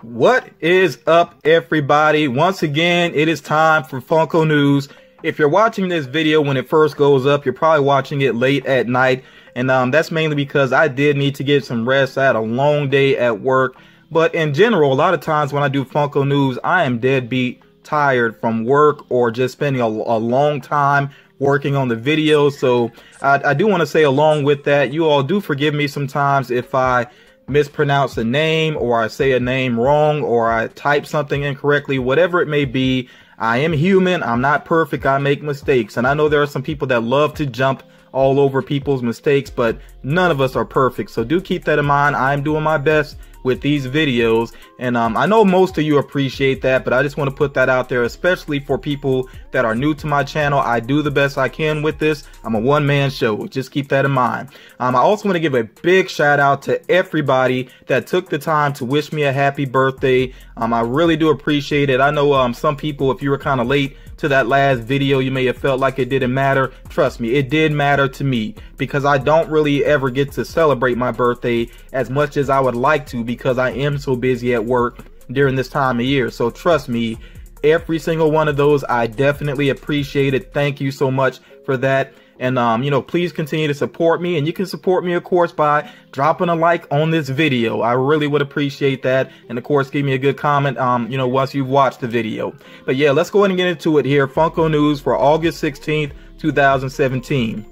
What is up, everybody? Once again, it is time for Funko News. If you're watching this video when it first goes up, you're probably watching it late at night. And that's mainly because I did need to get some rest. I had a long day at work. But in general, a lot of times when I do Funko News, I am deadbeat tired from work or just spending a long time working on the video. So I do want to say, along with that, you all do forgive me sometimes if I mispronounce a name, or I say a name wrong, or I type something incorrectly, whatever it may be. I am human. I'm not perfect. I make mistakes. And I know there are some people that love to jump all over people's mistakes, but none of us are perfect. So do keep that in mind. I'm doing my best with these videos, and I know most of you appreciate that, but I just want to put that out there, especially for people that are new to my channel. I do the best I can with this. I'm a one-man show. Just keep that in mind. I also want to give a big shout out to everybody that took the time to wish me a happy birthday. I really do appreciate it. I know some people, if you were kind of late to that last video, you may have felt like it didn't matter. Trust me, it did matter to me, because I don't really ever get to celebrate my birthday as much as I would like to, because I am so busy at work during this time of year. So trust me, every single one of those, I definitely appreciate it. Thank you so much for that. And, you know, please continue to support me. And you can support me, of course, by dropping a like on this video. I really would appreciate that. And, of course, give me a good comment, you know, once you've watched the video. But, yeah, let's go ahead and get into it here. Funko News for August 16th, 2017.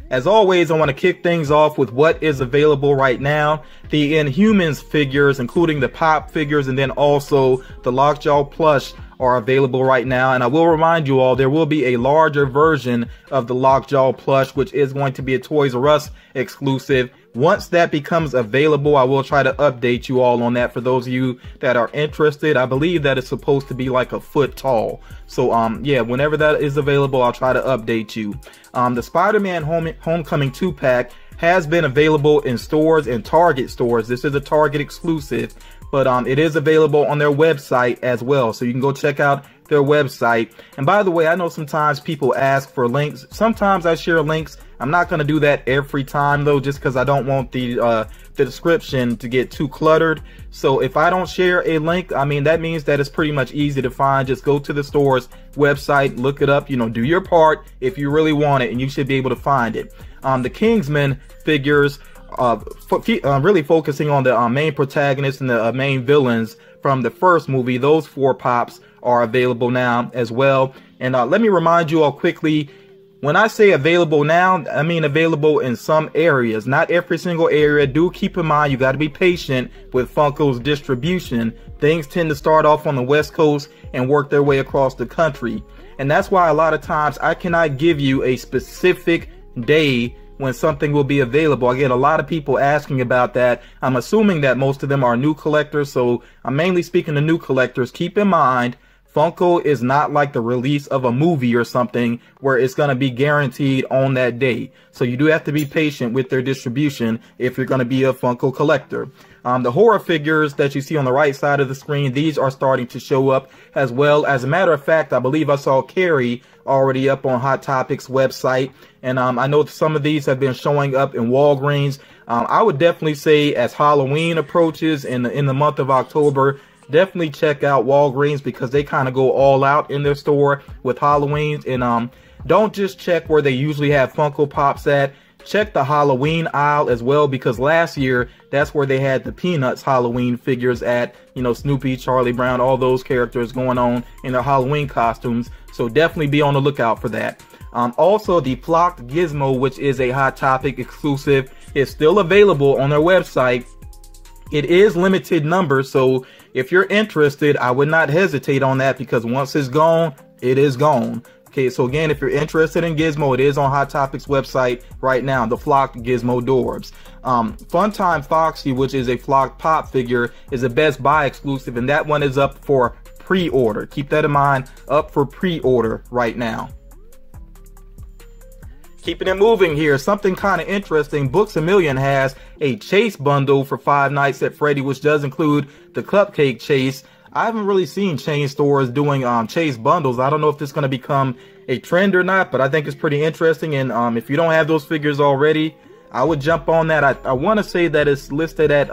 As always, I want to kick things off with what is available right now. The Inhumans figures, including the Pop figures, and then also the Lockjaw plush, are available right now. And I will remind you all, there will be a larger version of the Lockjaw plush, which is going to be a Toys R Us exclusive. Once that becomes available, I will try to update you all on that. For those of you that are interested, I believe that it's supposed to be like a foot tall. So yeah, whenever that is available, I'll try to update you. The Spider-Man Homecoming 2-pack has been available in stores and Target stores. This is a Target exclusive, but it is available on their website as well. So you can go check out their website. And by the way, I know sometimes people ask for links. Sometimes I share links. I'm not going to do that every time though, just because I don't want the description to get too cluttered. So if I don't share a link, I mean, that means that it's pretty much easy to find. Just go to the store's website, look it up, you know, do your part if you really want it, and you should be able to find it. The Kingsman figures, really focusing on the main protagonists and the main villains from the first movie. Those 4 pops are available now as well. And let me remind you all quickly, when I say available now, I mean available in some areas, not every single area. Do keep in mind, you got to be patient with Funko's distribution. Things tend to start off on the West Coast and work their way across the country. And that's why a lot of times I cannot give you a specific day when something will be available. I get a lot of people asking about that. I'm assuming that most of them are new collectors, so I'm mainly speaking to new collectors. Keep in mind, Funko is not like the release of a movie or something where it's going to be guaranteed on that day. So you do have to be patient with their distribution if you're going to be a Funko collector. The horror figures that you see on the right side of the screen, these are starting to show up as well. As a matter of fact, I believe I saw Carrie already up on Hot Topics website. And I know some of these have been showing up in Walgreens. I would definitely say as Halloween approaches in the month of October, definitely check out Walgreens, because they kind of go all out in their store with Halloween. And don't just check where they usually have Funko Pops at. Check the Halloween aisle as well, because last year that's where they had the Peanuts Halloween figures at. You know, Snoopy, Charlie Brown, all those characters going on in their Halloween costumes. So definitely be on the lookout for that. Also, the Flocked Gizmo, which is a Hot Topic exclusive, is still available on their website. It is limited numbers, so if you're interested, I would not hesitate on that, because once it's gone, it is gone. Okay, so again, if you're interested in Gizmo, it is on Hot Topics website right now, the Flocked Gizmo Dwarfs. Funtime Foxy, which is a Flocked Pop figure, is a Best Buy exclusive, and that one is up for pre-order. Keep that in mind, up for pre-order right now. Keeping it moving here, something kind of interesting. Books A Million has a chase bundle for Five Nights at Freddy, which does include the cupcake chase. I haven't really seen chain stores doing chase bundles. I don't know if this is going to become a trend or not, but I think it's pretty interesting. And if you don't have those figures already, I would jump on that. I want to say that it's listed at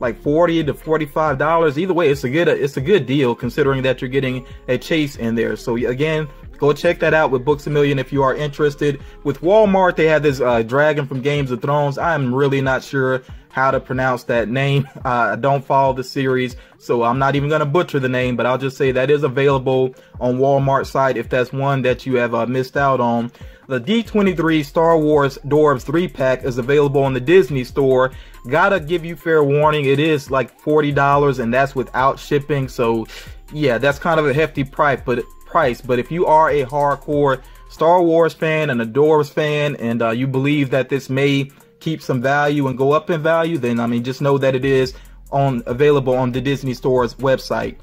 like $40 to $45. Either way, it's a good deal considering that you're getting a chase in there. So again, go check that out with Books A Million if you are interested. With Walmart, they have this dragon from Games of Thrones. I'm really not sure how to pronounce that name. I don't follow the series, so I'm not even going to butcher the name, but I'll just say that is available on Walmart site if that's one that you have missed out on. The D23 Star Wars Dwarfs 3-pack is available on the Disney store. Gotta give you fair warning, it is like $40 and that's without shipping, so yeah, that's kind of a hefty price, but if you are a hardcore Star Wars fan and a Dwarfs fan and you believe that this may keep some value and go up in value, then I mean, just know that it is available on the Disney Store's website.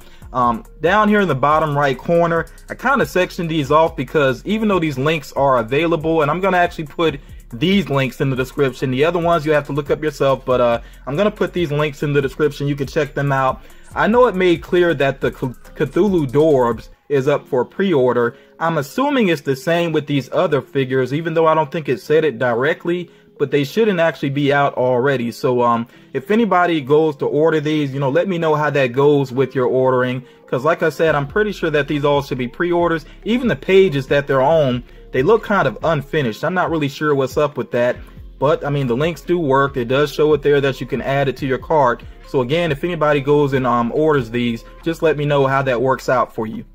Down here in the bottom right corner, I kind of sectioned these off because even though these links are available, and I'm going to actually put these links in the description, the other ones you have to look up yourself, but I'm going to put these links in the description. You can check them out. I know it made clear that the Cthulu Dwarfs is up for pre-order. I'm assuming it's the same with these other figures, even though I don't think it said it directly, but they shouldn't actually be out already. So if anybody goes to order these, you know, let me know how that goes with your ordering, because like I said, I'm pretty sure that these all should be pre-orders. Even the pages that they're on, they look kind of unfinished. I'm not really sure what's up with that, but I mean, the links do work. It does show it there that you can add it to your cart. So again, if anybody goes and orders these, just let me know how that works out for you.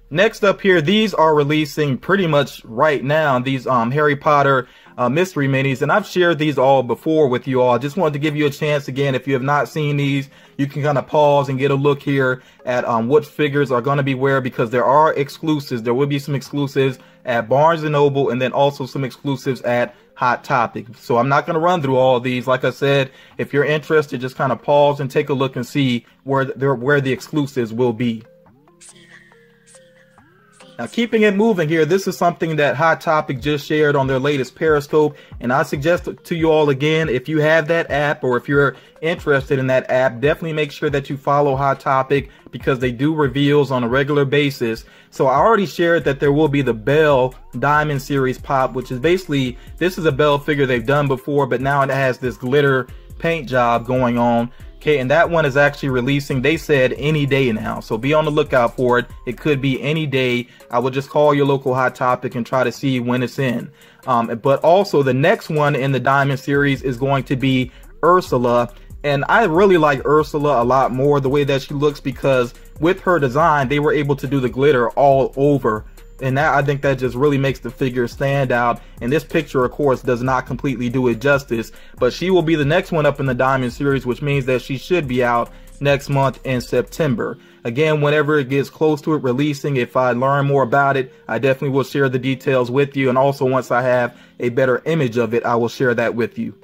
Next up here, these are releasing pretty much right now, these Harry Potter mystery minis, and I've shared these all before with you all. I just wanted to give you a chance again. If you have not seen these, you can kind of pause and get a look here at what figures are going to be where, because there are exclusives. There will be some exclusives at Barnes & Noble and then also some exclusives at Hot Topic. So I'm not going to run through all of these. Like I said, if you're interested, just kind of pause and take a look and see where the exclusives will be. Now, keeping it moving here, this is something that Hot Topic just shared on their latest Periscope, and I suggest to you all again, if you have that app or if you're interested in that app, definitely make sure that you follow Hot Topic because they do reveals on a regular basis. So I already shared that there will be the Belle Diamond Series pop, which is basically, this is a Belle figure they've done before, but now it has this glitter paint job going on. Okay, and that one is actually releasing, they said, any day now. So be on the lookout for it. It could be any day. I will just call your local Hot Topic and try to see when it's in. But also the next one in the Diamond series is going to be Ursula. And I really like Ursula a lot more, the way that she looks, because with her design, they were able to do the glitter all over. And that, I think that just really makes the figure stand out. And this picture, of course, does not completely do it justice. But she will be the next one up in the Diamond series, which means that she should be out next month in September. Again, whenever it gets close to it releasing, if I learn more about it, I definitely will share the details with you. And also, once I have a better image of it, I will share that with you.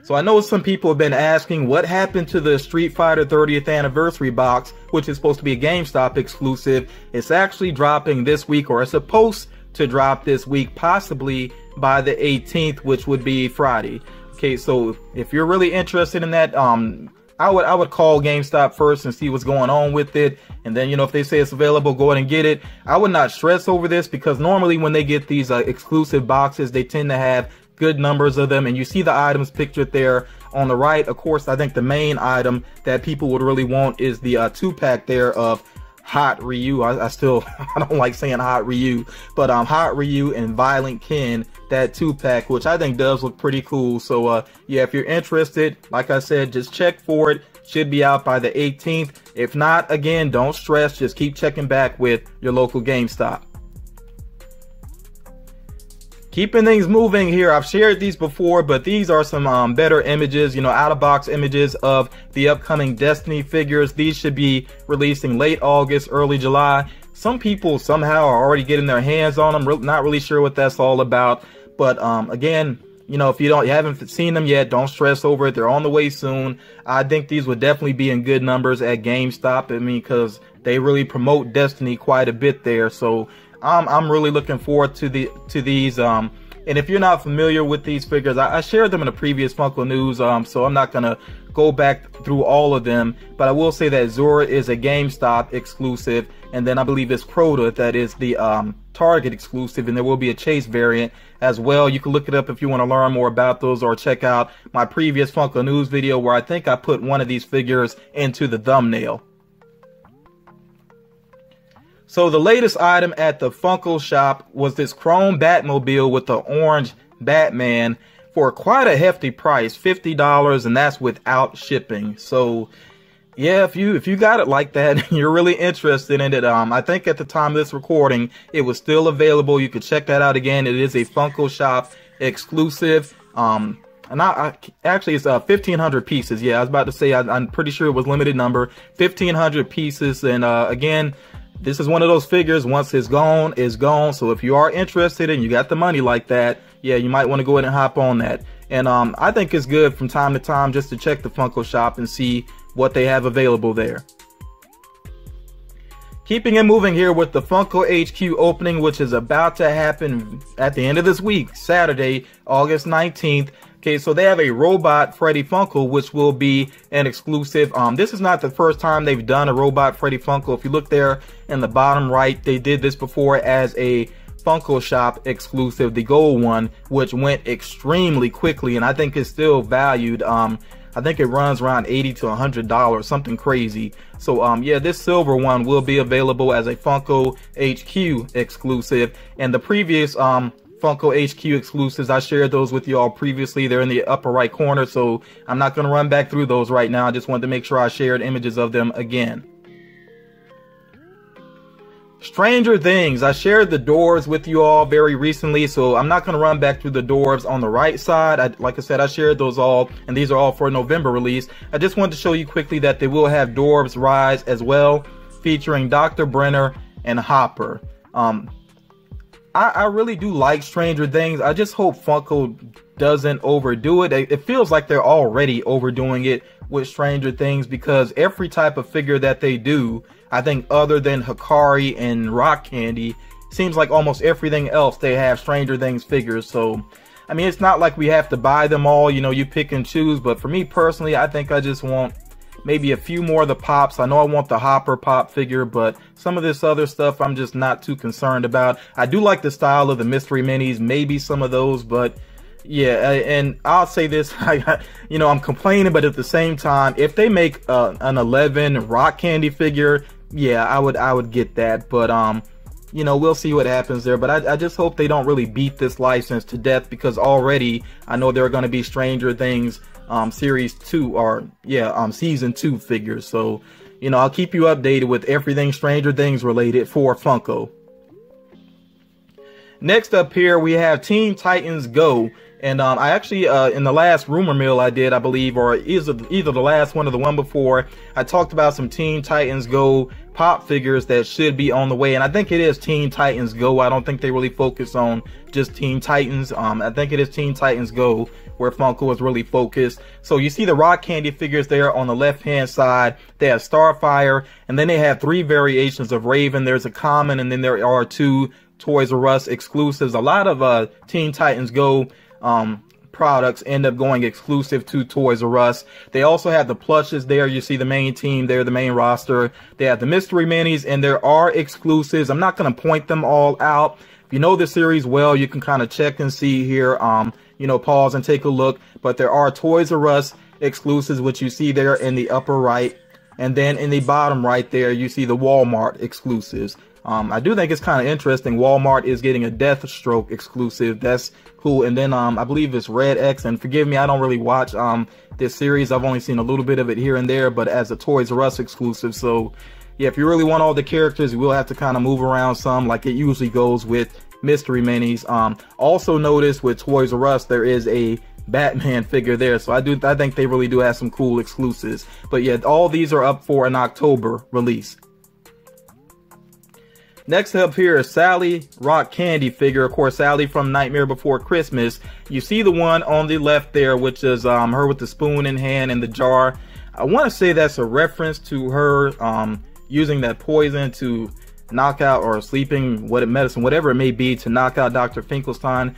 So I know some people have been asking what happened to the Street Fighter 30th anniversary box, which is supposed to be a GameStop exclusive. It's actually dropping this week, or it's supposed to drop this week, possibly by the 18th, which would be Friday. Okay, so if you're really interested in that, I would call GameStop first and see what's going on with it. And then, you know, if they say it's available, go ahead and get it. I would not stress over this because normally when they get these exclusive boxes, they tend to have good numbers of them, and you see the items pictured there on the right. Of course, I think the main item that people would really want is the 2-pack there of Hot Ryu. I don't like saying Hot Ryu, but Hot Ryu and Violent Ken, that 2-pack, which I think does look pretty cool. So yeah, if you're interested, like I said, just check for it. Should be out by the 18th. If not, again, don't stress, just keep checking back with your local GameStop. Keeping things moving here, I've shared these before, but these are some better images, you know, out-of-box images of the upcoming Destiny figures. These should be releasing late August, early July. Some people somehow are already getting their hands on them. Not really sure what that's all about. But again, you know, if you haven't seen them yet, don't stress over it. They're on the way soon. I think these would definitely be in good numbers at GameStop. I mean, because they really promote Destiny quite a bit there. So I'm really looking forward to these And if you're not familiar with these figures, I shared them in a previous Funko News, so I'm not gonna go back through all of them, but I will say that Zora is a GameStop exclusive, and then I believe it's Crota that is the Target exclusive, and there will be a Chase variant as well. You can look it up if you want to learn more about those, or check out my previous Funko News video where I think I put one of these figures into the thumbnail. So the latest item at the Funko shop was this chrome Batmobile with the orange Batman for quite a hefty price, $50, and that's without shipping. So yeah, if you got it like that, you're really interested in it. I think at the time of this recording, it was still available. You could check that out again. It is a Funko shop exclusive. And actually it's 1,500 pieces. Yeah, I was about to say I'm pretty sure it was limited number, 1,500 pieces. And again, this is one of those figures, once it's gone, it's gone. So if you are interested and you got the money like that, yeah, you might want to go ahead and hop on that. And I think it's good from time to time just to check the Funko shop and see what they have available there. Keeping it moving here with the Funko HQ opening, which is about to happen at the end of this week, Saturday, August 19th. Okay, so they have a robot Freddie Funko, which will be an exclusive. This is not the first time they've done a robot Freddie Funko. If you look there in the bottom right, they did this before as a Funko shop exclusive, the gold one, which went extremely quickly, and I think it's still valued. I think it runs around $80 to $100, something crazy. So yeah, this silver one will be available as a Funko HQ exclusive, and the previous Funko HQ exclusives, I shared those with you all previously. They're in the upper right corner, so I'm not going to run back through those right now. I just wanted to make sure I shared images of them again. Stranger Things, I shared the Dwarfs with you all very recently, so I'm not going to run back through the Dwarfs on the right side. Like I said, I shared those all, and these are all for November release. I just wanted to show you quickly that they will have Dwarfs Rise as well, featuring Dr. Brenner and Hopper. I really do like Stranger Things. I just hope Funko doesn't overdo it. It feels like they're already overdoing it with Stranger Things, because every type of figure that they do, I think other than Hikari and Rock Candy, seems like almost everything else they have Stranger Things figures. So, I mean, it's not like we have to buy them all, you know, you pick and choose. But for me personally, I think I just want maybe a few more of the pops. I know I want the Hopper pop figure, but some of this other stuff I'm just not too concerned about. I do like the style of the mystery minis, maybe some of those, but yeah. And I'll say this, you know, I'm complaining, but at the same time, if they make an 11 Rock Candy figure, yeah, I would get that. But you know, we'll see what happens there. But I just hope they don't really beat this license to death, because already I know there are going to be Stranger Things series 2, or yeah, season 2 figures. So, you know, I'll keep you updated with everything Stranger Things related for Funko. Next up here, we have Teen Titans Go. And I actually, in the last rumor mill I did, I believe, or either the last one or the one before, I talked about some Teen Titans Go pop figures that should be on the way. And I think it is Teen Titans Go. I don't think they really focus on just Teen Titans. I think it is Teen Titans Go where Funko is really focused. So you see the Rock Candy figures there on the left-hand side. They have Starfire, and then they have 3 variations of Raven. There's a common, and then there are 2 Toys R Us exclusives. A lot of Teen Titans Go products end up going exclusive to Toys R Us. They also have the plushes there. You see the main team there, the main roster. They have the mystery minis, and there are exclusives. I'm not going to point them all out. If you know the series well, you can kind of check and see here, you know, pause and take a look. But there are Toys R Us exclusives, which you see there in the upper right. And then in the bottom right there, you see the Walmart exclusives. I do think it's kind of interesting. Walmart is getting a Deathstroke exclusive. That's cool. And then I believe it's Red X. And forgive me, I don't really watch this series. I've only seen a little bit of it here and there, but as a Toys R Us exclusive. So yeah, if you really want all the characters, you will have to kind of move around some, like it usually goes with mystery minis. Also notice with Toys R Us, there is a Batman figure there. So I think they really do have some cool exclusives. But yeah, all these are up for an October release. Next up here is Sally Rock Candy figure. Of course, Sally from Nightmare Before Christmas. You see the one on the left there, which is her with the spoon in hand and the jar. I want to say that's a reference to her using that poison to knockout or sleeping medicine, whatever it may be, to knock out Dr. Finkelstein.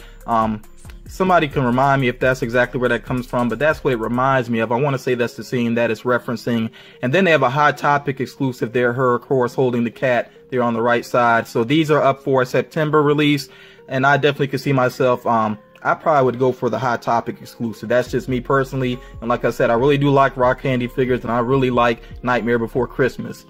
Somebody can remind me if that's exactly where that comes from, but that's what it reminds me of. I want to say that's the scene that it's referencing. And then they have a Hot Topic exclusive there, her, of course, holding the cat there on the right side. So these are up for a September release, and I definitely could see myself, I probably would go for the Hot Topic exclusive. That's just me personally. And like I said, I really do like rock candy figures, and I really like Nightmare Before Christmas.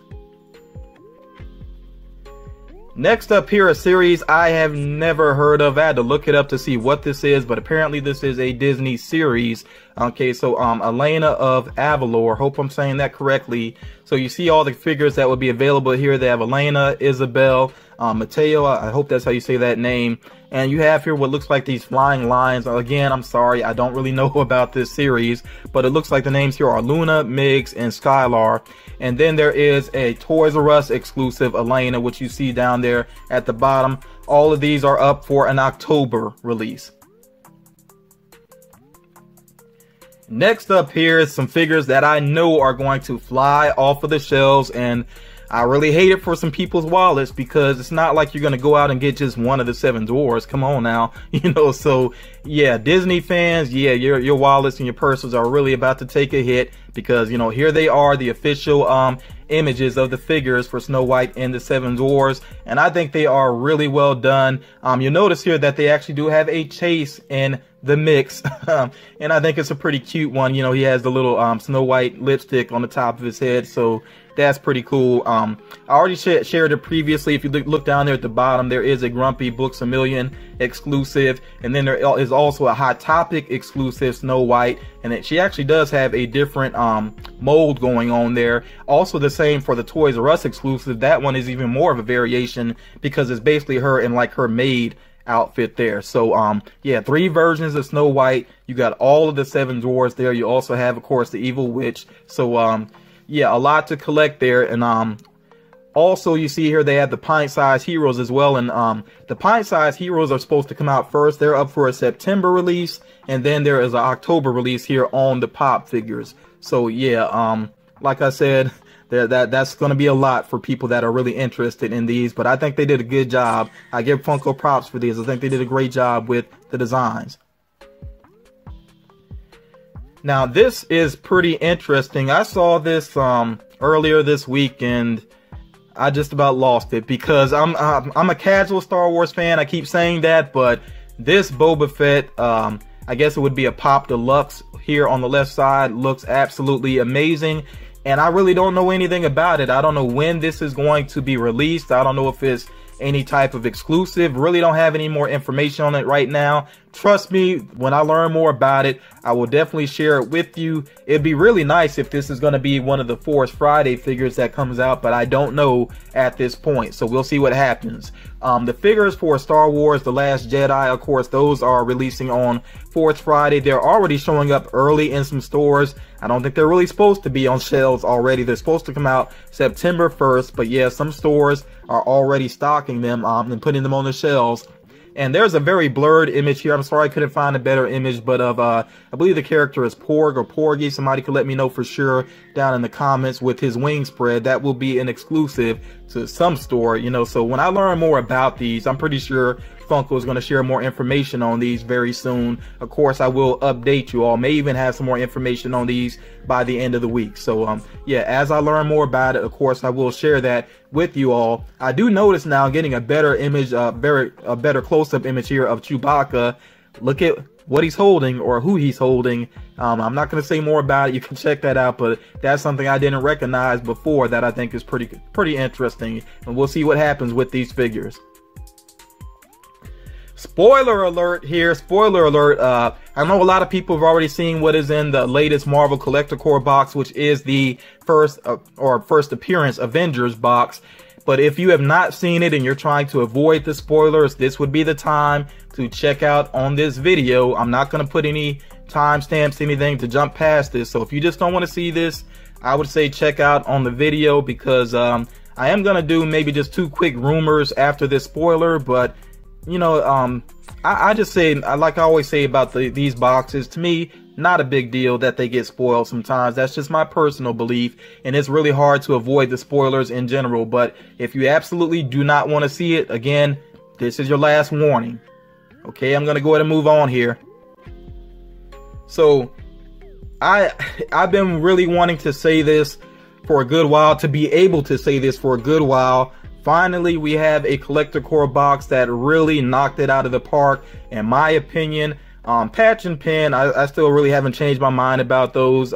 Next up here, a series I have never heard of. I had to look it up to see what this is, but apparently this is a Disney series. Okay, so Elena of Avalor, hope I'm saying that correctly. So you see all the figures that would be available here. They have Elena, Isabel, Mateo, I hope that's how you say that name. And you have here what looks like these flying lions. Again, I'm sorry, I don't really know about this series, but it looks like the names here are Luna, Miggs, and Skylar. And then there is a Toys R Us exclusive Elena, which you see down there at the bottom. All of these are up for an October release. Next up here is some figures that I know are going to fly off of the shelves, and I really hate it for some people's wallets, because it's not like you're going to go out and get just one of the 7 Dwarfs. Come on now, you know. So yeah, Disney fans, yeah, your wallets and your purses are really about to take a hit, because, you know, here they are, the official images of the figures for Snow White and the 7 Dwarfs, and I think they are really well done. You'll notice here that they actually do have a chase in the mix, and I think it's a pretty cute one. You know, he has the little Snow White lipstick on the top of his head, so that's pretty cool. I already shared it previously. If you look down there at the bottom, there is a Grumpy Books A Million exclusive, and then there is also a Hot Topic exclusive Snow White, and she actually does have a different mold going on there. Also the same for the Toys R Us exclusive. That one is even more of a variation, because it's basically her in like her maid outfit there. So yeah, 3 versions of Snow White. You got all of the 7 Dwarfs there. You also have, of course, the Evil Witch. So yeah, a lot to collect there. And also you see here they have the pint-sized heroes as well, and the pint-sized heroes are supposed to come out first. They're up for a September release, and then there is an October release here on the pop figures. So yeah, like I said, that's going to be a lot for people that are really interested in these, but I think they did a good job. I give Funko props for these. I think they did a great job with the designs. Now this is pretty interesting. I saw this earlier this week, and I just about lost it, because I'm a casual Star Wars fan. I keep saying that, but this Boba Fett, I guess it would be a Pop Deluxe here on the left side, looks absolutely amazing. And I really don't know anything about it. I don't know when this is going to be released. I don't know if it's any type of exclusive. Really don't have any more information on it right now. Trust me, when I learn more about it, I will definitely share it with you. It'd be really nice if this is going to be one of the Force Friday figures that comes out, but I don't know at this point. So we'll see what happens. The figures for Star Wars The Last Jedi, of course, those are releasing on Force Friday. They're already showing up early in some stores. I don't think they're really supposed to be on shelves already. They're supposed to come out September 1st, but yeah, some stores are already stocking them and putting them on the shelves. And there's a very blurred image here. I'm sorry I couldn't find a better image, but of I believe the character is Porg or Porgy. Somebody could let me know for sure down in the comments with his wing spread. That will be an exclusive to some store, you know. So when I learn more about these, I'm pretty sure Funko is going to share more information on these very soon. Of course, I will update you all. May even have some more information on these by the end of the week. So yeah, as I learn more about it, of course, I will share that with you all. I do notice now getting a better image, a better close-up image here of Chewbacca. Look at what he's holding, or who he's holding. I'm not going to say more about it. You can check that out, but that's something I didn't recognize before that I think is pretty interesting, and we'll see what happens with these figures. Spoiler alert here, spoiler alert. I know a lot of people have already seen what is in the latest Marvel Collector Corps box, which is the first appearance Avengers box. But if you have not seen it and you're trying to avoid the spoilers, this would be the time to check out on this video. I'm not going to put any timestamps, anything to jump past this. So if you just don't want to see this, I would say check out on the video, because I am going to do maybe just 2 quick rumors after this spoiler. But you know, I just say, like I always say about these boxes, to me, not a big deal that they get spoiled sometimes. That's just my personal belief, and it's really hard to avoid the spoilers in general. But if you absolutely do not want to see it, again, this is your last warning. Okay, I'm gonna go ahead and move on here. So I've been really wanting to say this for a good while, to be able to say this for a good while. Finally, we have a collector core box that really knocked it out of the park, in my opinion. Patch and pin, I still really haven't changed my mind about those.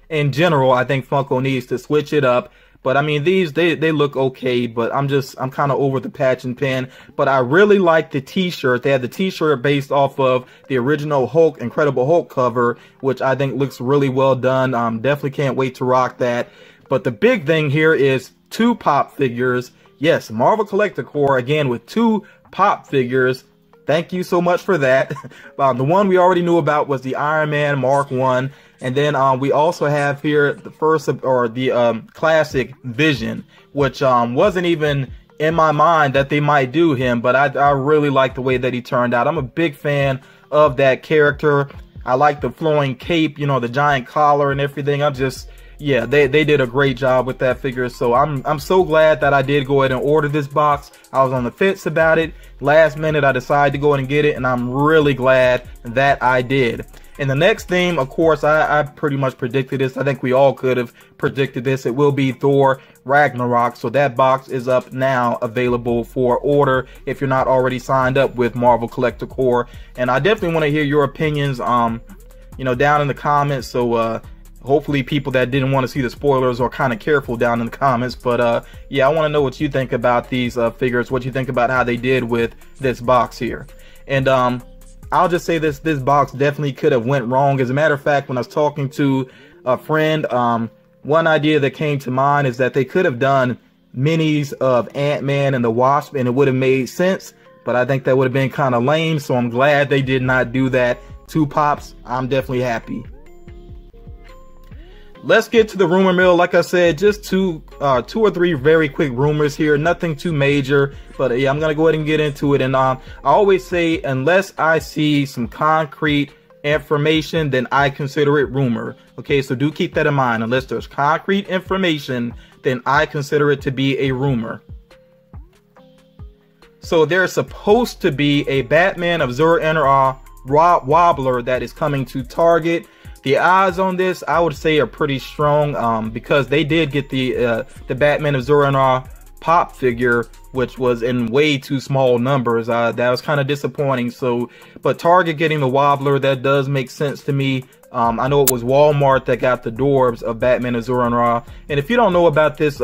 In general, I think Funko needs to switch it up. But I mean, these, they look okay, but I'm kind of over the patch and pin. But I really like the t-shirt. They had the t-shirt based off of the original Hulk, Incredible Hulk cover, which I think looks really well done. Definitely can't wait to rock that. But the big thing here is 2 pop figures. Yes, Marvel Collector Core, again, with 2 pop figures. Thank you so much for that. The one we already knew about was the Iron Man Mark 1. And then we also have here the first, or the classic Vision, which wasn't even in my mind that they might do him, but I really like the way that he turned out. I'm a big fan of that character. I like the flowing cape, you know, the giant collar and everything. Yeah, they did a great job with that figure. So I'm so glad that I did go ahead and order this box. I was on the fence about it. Last minute, I decided to go ahead and get it, and I'm really glad that I did. And the next theme, of course, I pretty much predicted this. I think we all could have predicted this. It will be Thor Ragnarok. So that box is up now, available for order if you're not already signed up with Marvel Collector Core. And I definitely want to hear your opinions, you know, down in the comments. So hopefully people that didn't want to see the spoilers are kind of careful down in the comments. But yeah, I want to know what you think about these figures, what you think about how they did with this box here. And I'll just say this box definitely could have went wrong. As a matter of fact, when I was talking to a friend, one idea that came to mind is that they could have done minis of Ant-Man and the Wasp, and it would have made sense. But I think that would have been kind of lame, so I'm glad they did not do that. 2 pops, I'm definitely happy. Let's get to the rumor mill. Like I said, just two or three very quick rumors here. Nothing too major, but yeah, I'm gonna go ahead and get into it. And I always say, unless I see some concrete information, then I consider it rumor. Okay, so do keep that in mind. Unless there's concrete information, then I consider it to be a rumor. So there's supposed to be a Batman of Zur-En-Arrh wobbler that is coming to Target. The odds on this, I would say, are pretty strong, because they did get the Batman of Zur-En-Arrh pop figure, which was in way too small numbers. That was kind of disappointing. So, but Target getting the wobbler, that does make sense to me. I know it was Walmart that got the Dwarfs of Batman of Zur-En-Arrh. And if you don't know about this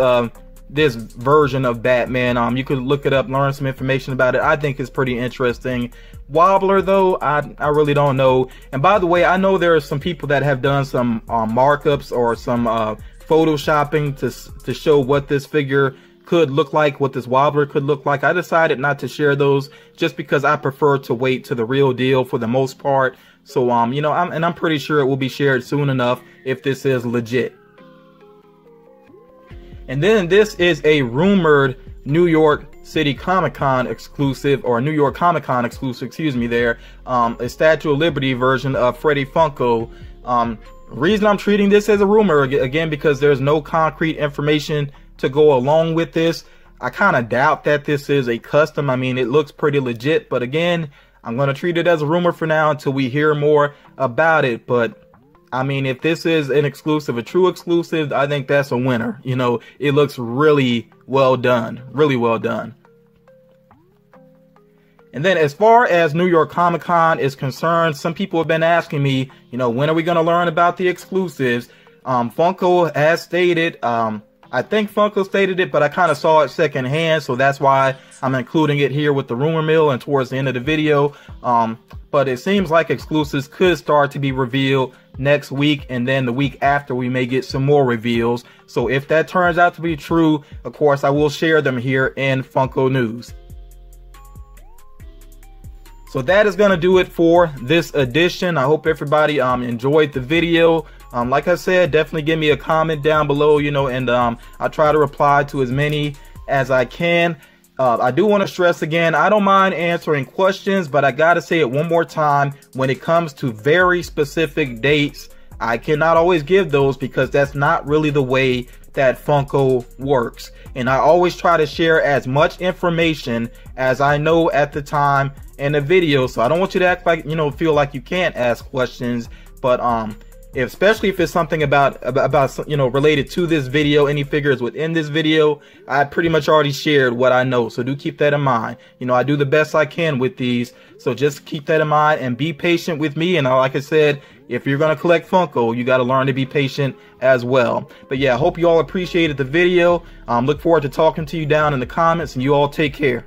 this version of Batman, you could look it up, learn some information about it. I think it's pretty interesting. Wobbler though, I really don't know. And by the way, I know there are some people that have done some markups or some photoshopping to show what this figure could look like, what this wobbler could look like. I decided not to share those just because I prefer to wait to the real deal for the most part. So you know, I'm pretty sure it will be shared soon enough if this is legit. And then this is a rumored New York City Comic-Con exclusive, or New York Comic-Con exclusive, excuse me there, a Statue of Liberty version of Freddie Funko. Reason I'm treating this as a rumor, again, because there's no concrete information to go along with this. I kind of doubt that this is a custom. I mean, it looks pretty legit, but again, I'm going to treat it as a rumor for now until we hear more about it. But I mean, if this is an exclusive, a true exclusive, I think that's a winner. You know, it looks really well done, really well done. And then as far as New York Comic Con is concerned, some people have been asking me, you know, when are we going to learn about the exclusives? Funko has stated, I think Funko stated it, but I kind of saw it secondhand, so that's why I'm including it here with the rumor mill and towards the end of the video. But it seems like exclusives could start to be revealed next week, and then the week after we may get some more reveals. So if that turns out to be true, of course I will share them here in Funko News. So that is going to do it for this edition. I hope everybody enjoyed the video. Like I said, definitely give me a comment down below, you know, and I'll try to reply to as many as I can. I do want to stress again, I don't mind answering questions, but I gotta say it one more time. When it comes to very specific dates, I cannot always give those because that's not really the way that Funko works. And I always try to share as much information as I know at the time in the video. So I don't want you to act like, feel like you can't ask questions. But especially if it's something about related to this video, any figures within this video, I pretty much already shared what I know. So do keep that in mind. I do the best I can with these. So just keep that in mind and be patient with me. And like I said, if you're going to collect Funko, you got to learn to be patient as well. But yeah, I hope you all appreciated the video. Look forward to talking to you down in the comments, and you all take care.